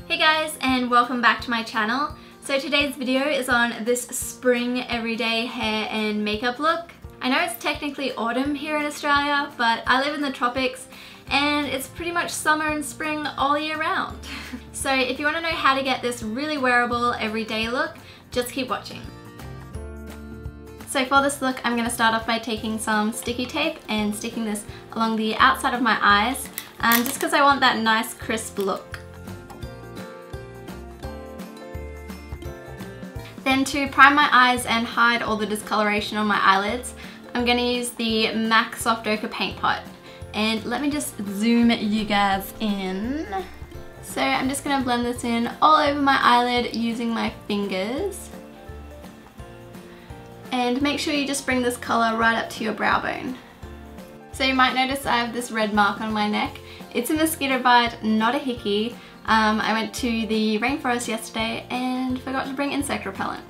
Hey guys, and welcome back to my channel. So today's video is on this spring everyday hair and makeup look. I know it's technically autumn here in Australia, but I live in the tropics and it's pretty much summer and spring all year round. So if you want to know how to get this really wearable everyday look, just keep watching. So for this look, I'm going to start off by taking some sticky tape and sticking this along the outside of my eyes, just because I want that nice crisp look. Then to prime my eyes and hide all the discoloration on my eyelids, I'm going to use the MAC Soft Ochre Paint Pot. And let me just zoom you guys in. So I'm just going to blend this in all over my eyelid using my fingers. And make sure you just bring this colour right up to your brow bone. So you might notice I have this red mark on my neck. It's a mosquito bite, not a hickey. I went to the rainforest yesterday and forgot to bring insect repellent.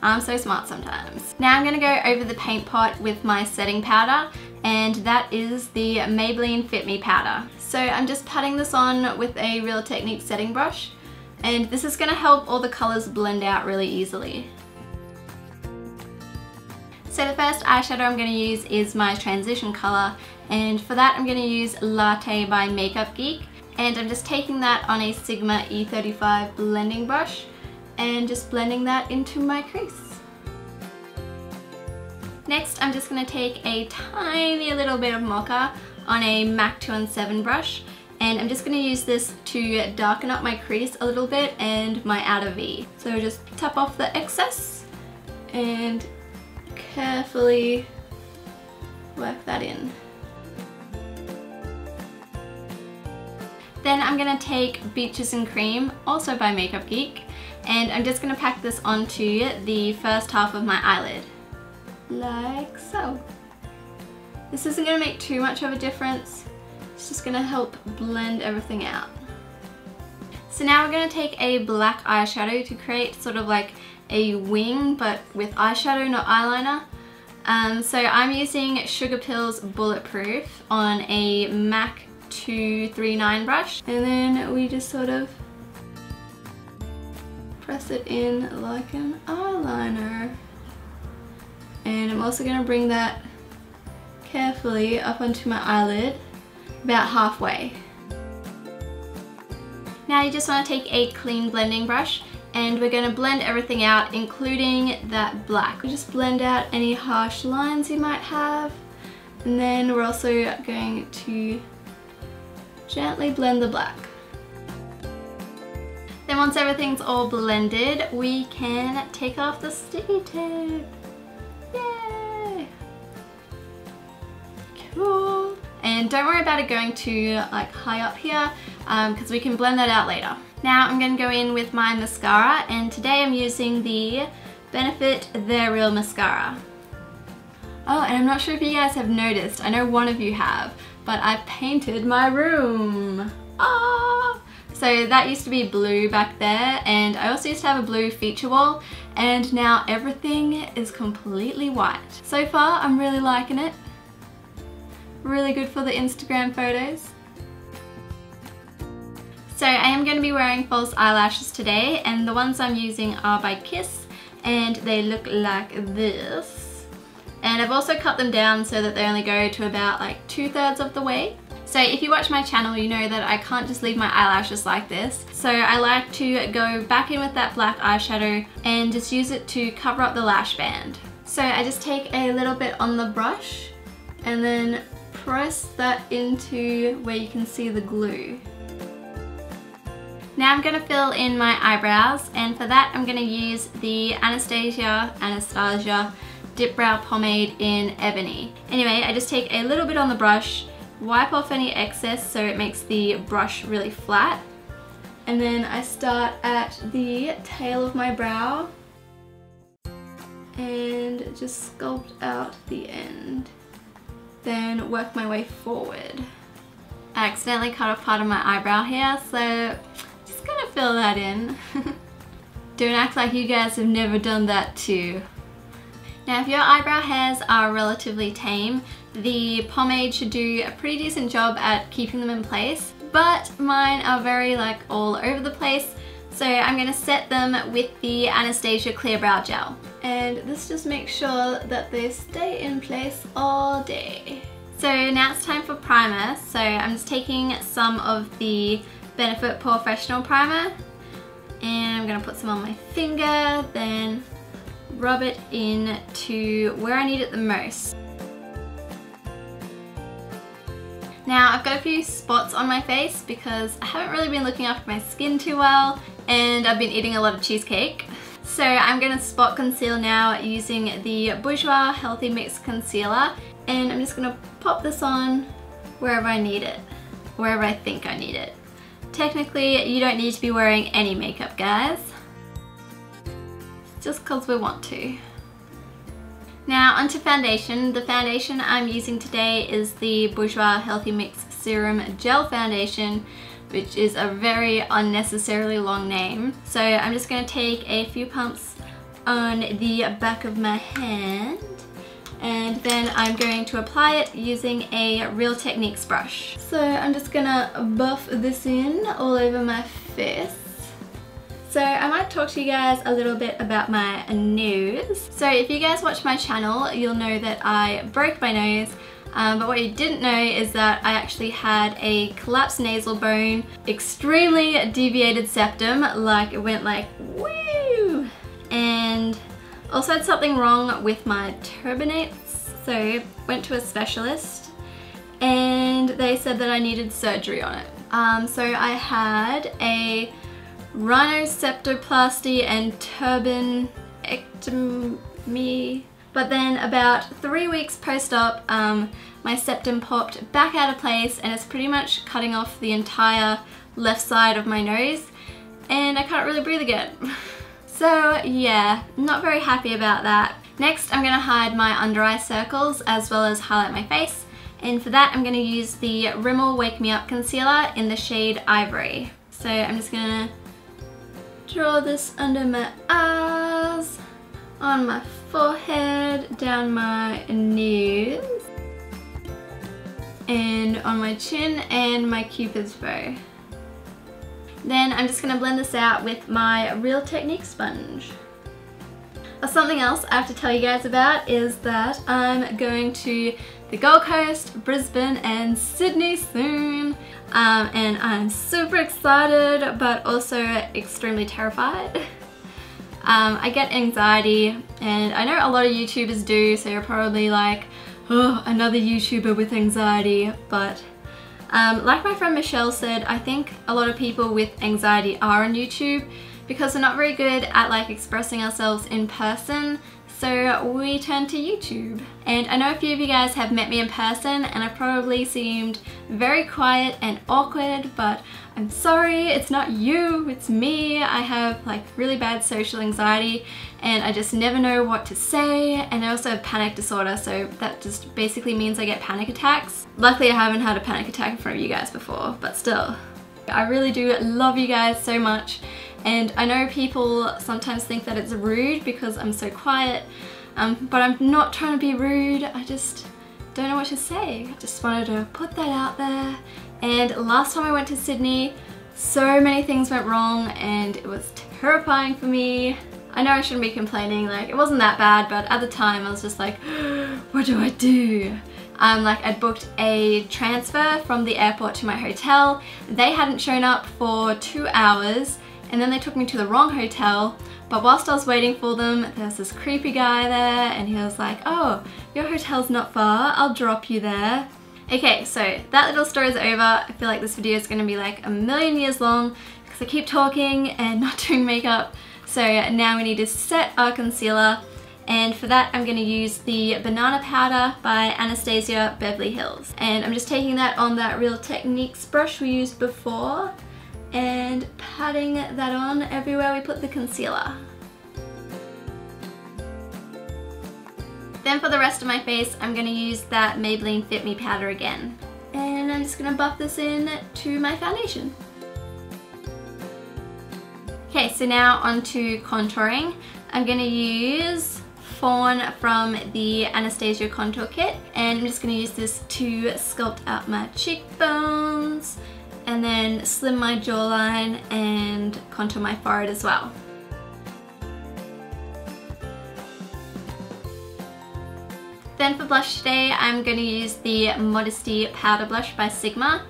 I'm so smart sometimes. Now I'm going to go over the paint pot with my setting powder, and that is the Maybelline Fit Me Powder. So I'm just patting this on with a Real Technique setting brush, and this is going to help all the colours blend out really easily. So the first eyeshadow I'm going to use is my transition colour, and for that I'm going to use Latte by Geek. And I'm just taking that on a Sigma E35 blending brush and just blending that into my crease. Next, I'm just going to take a tiny little bit of Mocha on a MAC 217 brush, and I'm just going to use this to darken up my crease a little bit and my outer V. So just tap off the excess and carefully work that in. Then I'm going to take Beaches and Cream, also by Geek, and I'm just going to pack this onto the first half of my eyelid, like so. This isn't going to make too much of a difference, it's just going to help blend everything out. So now we're going to take a black eyeshadow to create sort of like a wing, but with eyeshadow, not eyeliner. So I'm using Sugarpill's Bulletproof on a MAC 239 brush, and then we just sort of press it in like an eyeliner. And I'm also going to bring that carefully up onto my eyelid about halfway. Now you just want to take a clean blending brush and we're going to blend everything out, including that black. We just blend out any harsh lines you might have, and then we're also going to gently blend the black. Then once everything's all blended, we can take off the sticky tape. Yay! Cool. And don't worry about it going too like high up here, because we can blend that out later. Now I'm going to go in with my mascara, and today I'm using the Benefit They're Real Mascara. Oh, and I'm not sure if you guys have noticed, I know one of you have, but I've painted my room. Ah! So that used to be blue back there, and I also used to have a blue feature wall, and now everything is completely white. So far, I'm really liking it. Really good for the Instagram photos. So I am going to be wearing false eyelashes today, and the ones I'm using are by Kiss, and they look like this. And I've also cut them down so that they only go to about like 2/3 of the way. So if you watch my channel, you know that I can't just leave my eyelashes like this. So I like to go back in with that black eyeshadow and just use it to cover up the lash band. So I just take a little bit on the brush and then press that into where you can see the glue. Now I'm going to fill in my eyebrows, and for that I'm going to use the Anastasia Dip Brow Pomade in Ebony. Anyway, I just take a little bit on the brush, wipe off any excess so it makes the brush really flat, and then I start at the tail of my brow and just sculpt out the end. Then work my way forward. I accidentally cut off part of my eyebrow here, so just gonna fill that in. Don't act like you guys have never done that too. Now if your eyebrow hairs are relatively tame, the pomade should do a pretty decent job at keeping them in place, but mine are very like all over the place. So I'm going to set them with the Anastasia Clear Brow Gel. And this just makes sure that they stay in place all day. So now it's time for primer. So I'm just taking some of the Benefit Professional Primer and I'm going to put some on my finger, then rub it in to where I need it the most. Now I've got a few spots on my face because I haven't really been looking after my skin too well and I've been eating a lot of cheesecake. So I'm going to spot conceal now using the Bourjois Healthy Mix Concealer, and I'm just going to pop this on wherever I need it, wherever I think I need it. Technically you don't need to be wearing any makeup, guys, just because we want to. Now onto foundation. The foundation I'm using today is the Bourjois Healthy Mix Serum Gel Foundation, which is a very unnecessarily long name. So I'm just going to take a few pumps on the back of my hand and then I'm going to apply it using a Real Techniques brush. So I'm just going to buff this in all over my face. So I might talk to you guys a little bit about my nose. So if you guys watch my channel, you'll know that I broke my nose, but what you didn't know is that I actually had a collapsed nasal bone, extremely deviated septum, like it went like woo, and also had something wrong with my turbinates. So went to a specialist and they said that I needed surgery on it. So I had a rhinoseptoplasty and turbinectomy, but then about 3 weeks post-op my septum popped back out of place and it's pretty much cutting off the entire left side of my nose and I can't really breathe again. So yeah, not very happy about that. Next I'm going to hide my under eye circles as well as highlight my face, and for that I'm going to use the Rimmel Wake Me Up Concealer in the shade Ivory. So I'm just going to draw this under my eyes, on my forehead, down my nose, and on my chin and my cupid's bow. Then I'm just going to blend this out with my Real Techniques sponge. Something else I have to tell you guys about is that I'm going to the Gold Coast, Brisbane and Sydney soon. And I'm super excited but also extremely terrified. I get anxiety and I know a lot of YouTubers do, so you're probably like, oh, another YouTuber with anxiety, but like my friend Michelle said, I think a lot of people with anxiety are on YouTube because we're not very good at like expressing ourselves in person, so we turn to YouTube. And I know a few of you guys have met me in person and I've probably seemed very quiet and awkward, but I'm sorry, it's not you, it's me. I have like really bad social anxiety and I just never know what to say, and I also have panic disorder, so that just basically means I get panic attacks. Luckily I haven't had a panic attack in front of you guys before, but still. I really do love you guys so much, and I know people sometimes think that it's rude because I'm so quiet, but I'm not trying to be rude, I just don't know what to say. I just wanted to put that out there. And last time I went to Sydney, so many things went wrong and it was terrifying for me. I know I shouldn't be complaining, like it wasn't that bad, but at the time I was just like, what do I do? Like I'd booked a transfer from the airport to my hotel. They hadn't shown up for 2 hours and then they took me to the wrong hotel. But whilst I was waiting for them, there was this creepy guy there and he was like, oh, your hotel's not far, I'll drop you there. Okay, so that little story is over. I feel like this video is going to be like a million years long because I keep talking and not doing makeup. So now we need to set our concealer, and for that I'm going to use the Banana Powder by Anastasia Beverly Hills. And I'm just taking that on that Real Techniques brush we used before and patting that on everywhere we put the concealer. Then for the rest of my face, I'm going to use that Maybelline Fit Me Powder again. And I'm just going to buff this in to my foundation. Okay, so now onto contouring. I'm going to use Fawn from the Anastasia Contour Kit. And I'm just going to use this to sculpt out my cheekbones. and then slim my jawline and contour my forehead as well. Then for blush today, I'm going to use the Modesty Powder Blush by Sigma.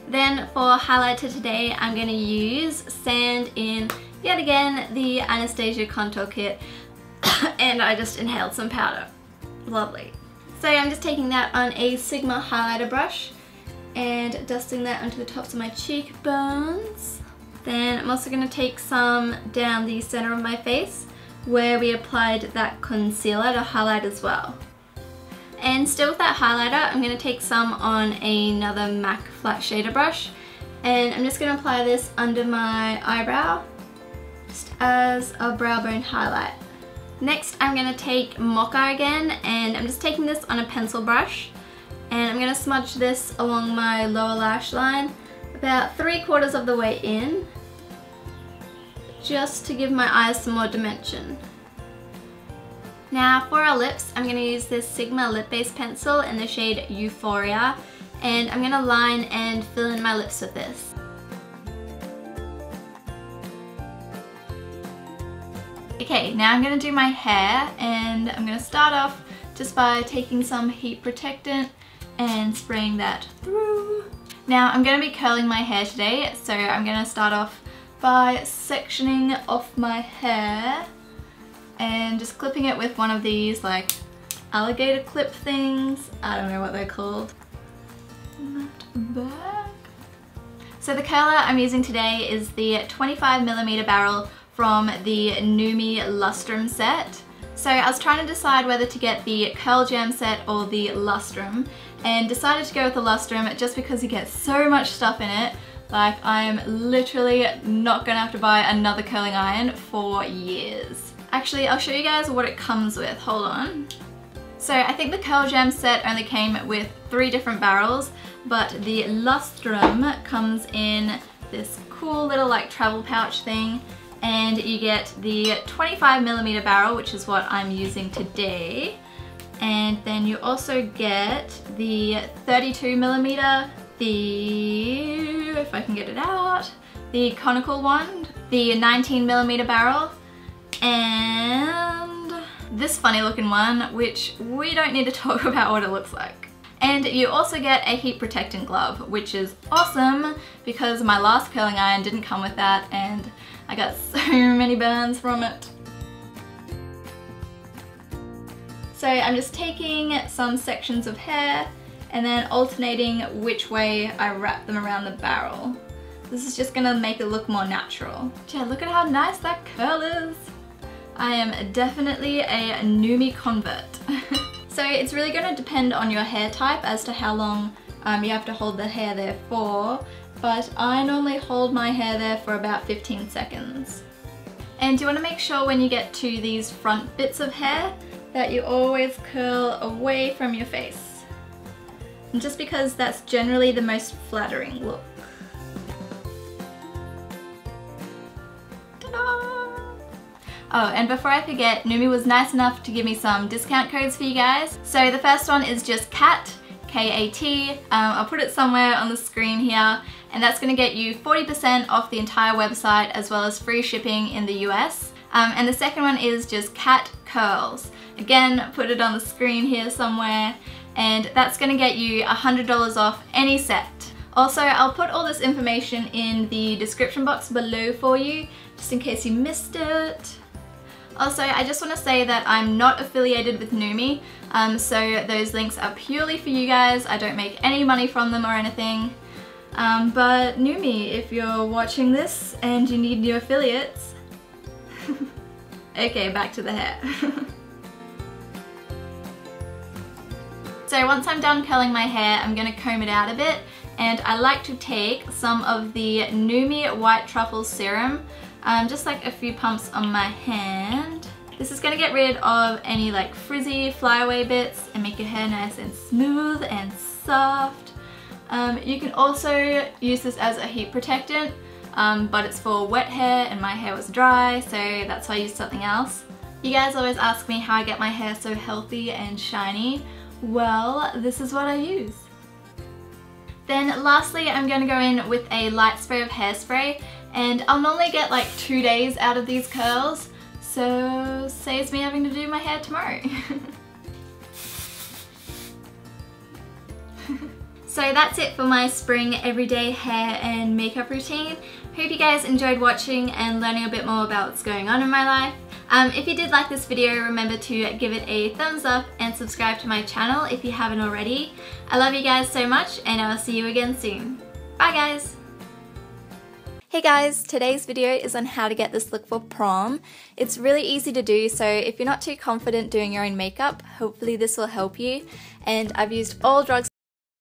Then for highlighter today, I'm going to use Sand in, yet again, the Anastasia Contour Kit. And I just inhaled some powder. Lovely. So I'm just taking that on a Sigma highlighter brush and dusting that onto the tops of my cheekbones. Then I'm also going to take some down the center of my face where we applied that concealer to highlight as well. And still with that highlighter, I'm going to take some on another MAC flat shader brush, and I'm just going to apply this under my eyebrow just as a brow bone highlight. Next I'm going to take Mocha again, and I'm just taking this on a pencil brush, and I'm going to smudge this along my lower lash line about 3/4 of the way in, just to give my eyes some more dimension. Now for our lips, I'm going to use this Sigma lip base pencil in the shade Euphoria, and I'm going to line and fill in my lips with this. Okay, now I'm going to do my hair, and I'm going to start off just by taking some heat protectant and spraying that through. Now I'm going to be curling my hair today, so I'm going to start off by sectioning off my hair and just clipping it with one of these like alligator clip things. I don't know what they're called. Back. So the curler I'm using today is the 25mm barrel from the Numi Lustrum set. So I was trying to decide whether to get the Curl Jam set or the Lustrum, and decided to go with the Lustrum just because you get so much stuff in it. Like, I'm literally not gonna have to buy another curling iron for years. Actually, I'll show you guys what it comes with. Hold on. So I think the Curl Jam set only came with 3 different barrels, but the Lustrum comes in this cool little like travel pouch thing, and you get the 25mm barrel, which is what I'm using today, and then you also get the 32mm, if I can get it out, the conical one, the 19mm barrel, and this funny looking one, which we don't need to talk about what it looks like. And you also get a heat protectant glove, which is awesome because my last curling iron didn't come with that, and I got so many burns from it. So I'm just taking some sections of hair and then alternating which way I wrap them around the barrel. This is just gonna make it look more natural. Yeah, look at how nice that curl is. I am definitely a Numi convert. So it's really gonna depend on your hair type as to how long you have to hold the hair there for, but I normally hold my hair there for about 15 seconds. And you wanna make sure when you get to these front bits of hair that you always curl away from your face. And just because that's generally the most flattering look. Oh, and before I forget, Numi was nice enough to give me some discount codes for you guys. So the first one is just CAT, K-A-T. I'll put it somewhere on the screen here, and that's going to get you 40% off the entire website as well as free shipping in the US. And the second one is just CAT Curls. Again, put it on the screen here somewhere, and that's going to get you $100 off any set. Also, I'll put all this information in the description box below for you, just in case you missed it. Also, I just want to say that I'm not affiliated with Numi, so those links are purely for you guys. I don't make any money from them or anything. But Numi, if you're watching this and you need new affiliates... Okay, back to the hair. So once I'm done curling my hair, I'm going to comb it out a bit, and I like to take some of the Numi White Truffle Serum, just like a few pumps on my hand. This is going to get rid of any like frizzy flyaway bits and make your hair nice and smooth and soft. You can also use this as a heat protectant, but it's for wet hair and my hair was dry, so that's why I used something else. You guys always ask me how I get my hair so healthy and shiny. Well, this is what I use. Then lastly, I'm going to go in with a light spray of hairspray, and I'll normally get like 2 days out of these curls, so saves me having to do my hair tomorrow. So that's it for my spring everyday hair and makeup routine. Hope you guys enjoyed watching and learning a bit more about what's going on in my life. If you did like this video, remember to give it a thumbs up and subscribe to my channel if you haven't already. I love you guys so much, and I will see you again soon. Bye guys! Hey guys, today's video is on how to get this look for prom. It's really easy to do, so if you're not too confident doing your own makeup, hopefully this will help you. And I've used all drugs